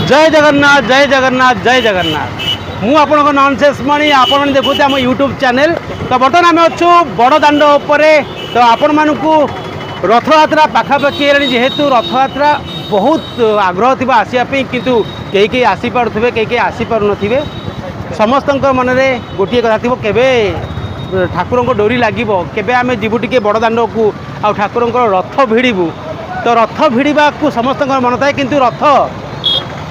जय जगन्नाथ जय जगन्नाथ जय जगन्नाथ मु आपण नॉनसेंस मणि आपण देखुते आम यूट्यूब चैनल। तो बर्तमान आम अच्छु बड़ दाण्ड उपरे। तो आपण मानू रथयात्रा पाखापाखि जेहेतु रथयात्रा बहुत आग्रह थी आसवाई किंतु कई कई आसीपे कई आसीपार थे समस्त मन में गोटे कथा थी केवे ठाकुर को डोरी लगे केवे आम जीवु टे बड़ दाण्ड को आ ठाकुर रथ भिड़ू। तो रथ भिड़ा को समस्त मन थाए किंतु रथ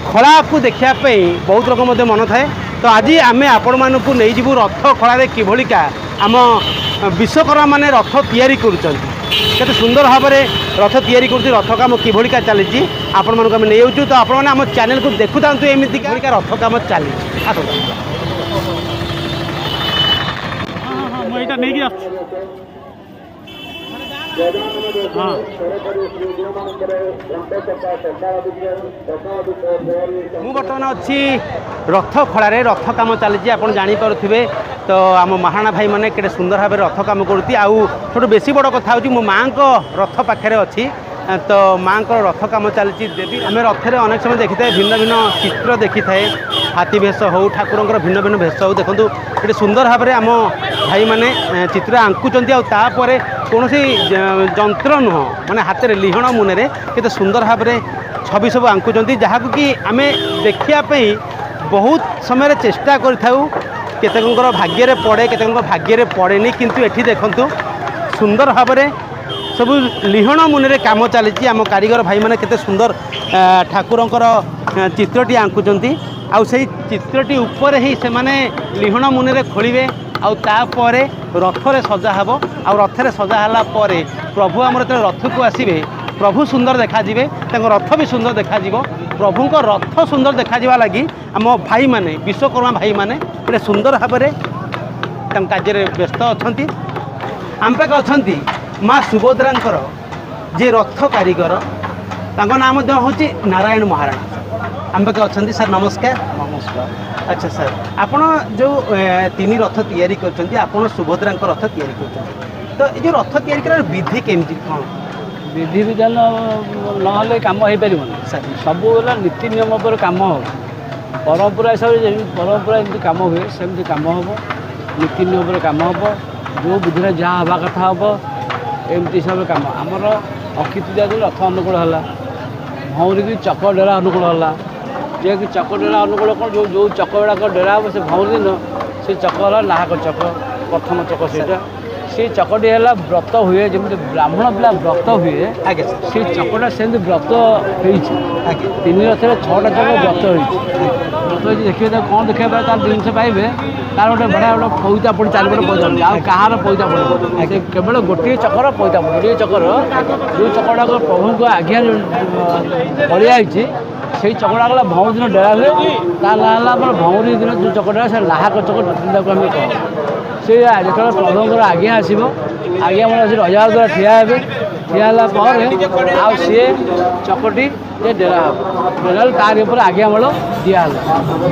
खड़ा को देखापी बहुत लोक मन थाए। तो आज आम आपण मानू नहीं जीवु रथ खड़ा किभलिका आम विश्वकर्मा माने रथ तैयारी करते सुंदर भाव में रथ तैयारी कर रथ काम किभलिका चली आपण मानक नहीं जाऊँ। तो आपण मैंने आम चैनल को देखु था एमती रथ काम चली मु बर्तमान अच्छी रथ खड़े रथ काम चली आप जापे। तो आम महाराणा भाई मैंने केटे सुंदर भाव रथ काम करुँच आठ बेसी बड़ कथा हूँ मो माँ को रथ पाखे अच्छी। तो माँ को रथ काम चली देवी आम रथरे अनेक समय देखी था भिन्न भिन्न चित्र देखी थाए हाथी भेष हो ठाकुर भिन्न भिन्न भेष हो देखूँ ये सुंदर भाव में आम भाई मैंने चित्र आंकुचंती आपर कौन जंत्र नुह माने हाथ में लिहण मुने के सुंदर भाव में छवि सब आंकुचंती जहाँ कि आम देखापी बहुत समय चेष्टा करूँ केतकर भाग्य पड़े केतक भाग्य पड़ेनि किंतु एठी देखंतु सुंदर भाव में सब लिहण मुने काम चली आम कारीगर भाई मैंने केते सुंदर ठाकुरंकर चित्रटी आंकुचंती आउ से चित्रटी ऊपर ही से माने लिहण मुने खोलिबे आउे रथरे सजा हे आ रथरे सजा है प्रभु आम रथ को आसबे प्रभु सुंदर देखाଯିबे रथ भी सुंदर देखा प्रभु को रथ सुंदर देखा लगी आम भाई माने विश्वकर्मा भाई माने गोटे सुंदर भाव में कार्य व्यस्त अच्छा। आम पाक अच्छा माँ सुभद्रांकर जे रथ कारीगर नाम हूँ नारायण महाराणा आम पाक अच्छा सर नमस्कार। नमस्कार। अच्छा सर आपण जो तीन रथ तैयारी कर सुभद्रा रथ तैयारी कर तो ये रथ तैयारी कर विधि केमती कौन विधि विधान ना कम हो पार सब नीति नियम पर कम हो परंपरा हिसाब से परंपरा एमती कम हुए सेमती कम हम नीति नियम पर कम हम जो बुद्धि जहाँ हवा कथा हम एमती हिसाब से कम आमर अक्षितृतीया दिन रथ अनुकूल है भौरी की चक डेरा अनुकूल है जे कि चक डेरा अनुकूल कौन जो जो चक गुड़ाक डेरा हम से भौरी दिन से चक है नाहक चक प्रथम चक से चकटी है व्रत हुए जमी ब्राह्मण पिला व्रत हुए आगे से चकटा से व्रत हो तीन रथ 6टा चक व्रत हो देखिए कौन देखा तार जिन पाइबे तार गोटे बढ़िया गोटे पैता पड़ी चारिपटे पैता पड़े कहाँ पैता पड़े केवल गोटे चकर पैता पड़े गोटे चकर जो चकटा प्रभु को आज्ञा पड़ी आई से चकटा गला भौरी दिन डेरा हुए ता ना भौरी दिन जो चकटा से नाहक चक आम कह से जो प्रभुଙ୍କର आज्ञा आसो आज्ञा मैं आसी रजा द्वारा ठिया है सी चकटी ये डेरा हम डेरा तार ऊपर आज्ञा मल दिहल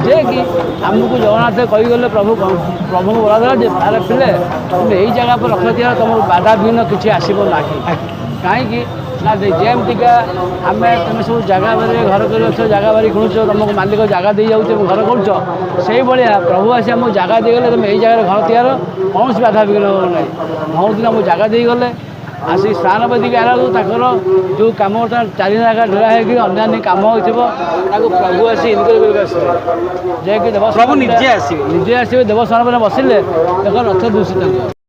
जे कि आमको जगन्नाथ कहीगले प्रभु प्रभु बोला जे तार पिले तुम यही जगह पर रख दिया तुम बाधा विघ्न किसी आसब ना कहीं ना जमतीका आम तुम सब जगह बारी घर कर जगह बारी किणुच तुमको मालिक जगह दे जाऊे घर कर से भाया प्रभु आसी आमको जगह देगले तुम यही जगह घर तैयार कौन बाधा विघ्न हो ना बहुत दिन आमको जगह देगले आसी स्नान बेदिक आला जो कम चारि जगह डेरा है अन्य कम हो प्रभु आसी इनक्वारी आसवे जे कि देव प्रभु निजे आसवे देवस्नान बसिले रथ दूषित